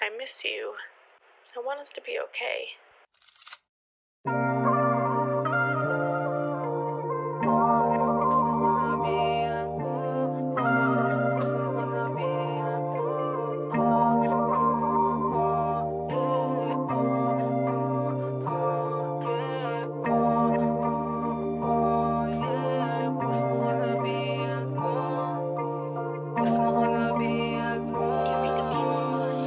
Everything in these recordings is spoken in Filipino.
I miss you. I want us to be okay.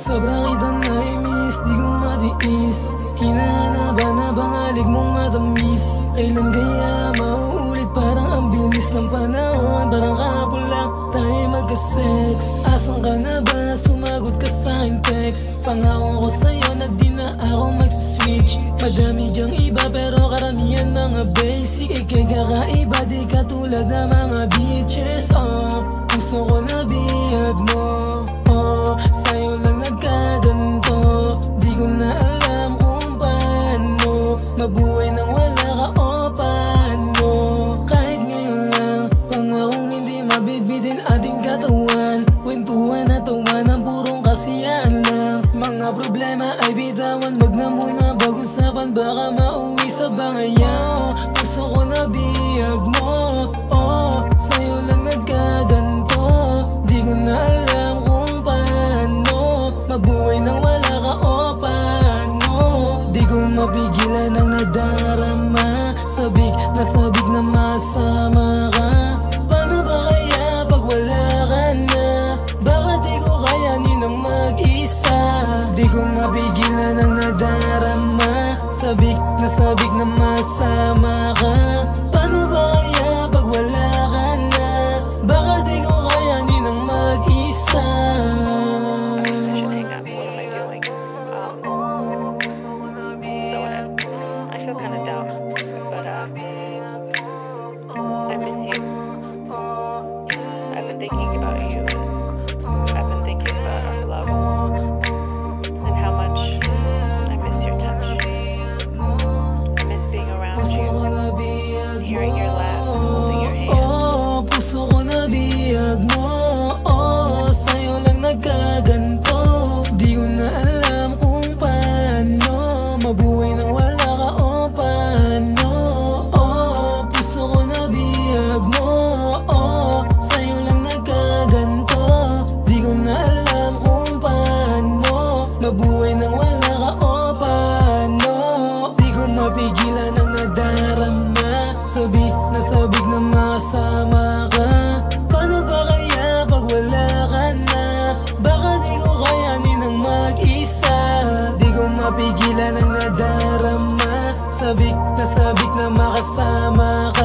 Sobrang kitang naimiss, di ko matiis. Hinahanaban na bangalik mong matamis. Kailan kaya mauulit, parang ang bilis ng panahon. Parang kahapon lang tayo magka-sex. Asan ka na ba? Sumagot ka sa'kin text. Pangako ko sa'yo na di na ako mag-switch. Madami dyang iba pero karamihan mga basic. Ika'y kakaiba, di katulad na mga bitches. Gusto ko na bihag mo. Sa'yo lang nagkaganto. Di ko na alam kung paano mabuhay nang wala ka o paano. Kahit ngayon lang, pangakong hindi mabibitin ating katawan. Kwentuhan at tawanan ng purong kasiyahan lang. Mga problema ay bitawan, wag na muna pag-usapan. Baka mauwi sa bangayaw. Gusto ko na bihag mo. Sa'yo lang nagkaganto. Di ko na alam kung paano mabuhay nang wala ka o paano. Di ko mapigilan ang nadarama. Sabik na masama ka. Paano ba kaya pag wala ka na? Baka di ko kayanin ang mag-isa. Di ko mapigilan ang nadarama. Sabik na masama ka. Paano ba kaya pag wala ka na? Baka di ko kayanin ang mag-isa. I feel kind of down, but I miss you. I've been thinking about you. I've been thinking about our love and how much I miss your touch. I miss being around you, hearing your laugh, holding your hand. Puso ko na bihag mo. Sa'yo lang nagkaganto. Di ko na alam kung paano mabuhay nang wala ka o paano. Puso ko na bihag mo. Sa'yo lang nagkaganto. Di ko na alam kung paano mabuhay nang wala ka o paano. Di ko mapigilan ang nadarama. Sabik na makasama ka. Paano ba kaya pag wala ka na? Baka di ko kayanin ang mag-isa. Di ko mapigilan ang nadarama. Sabik na makasama ka.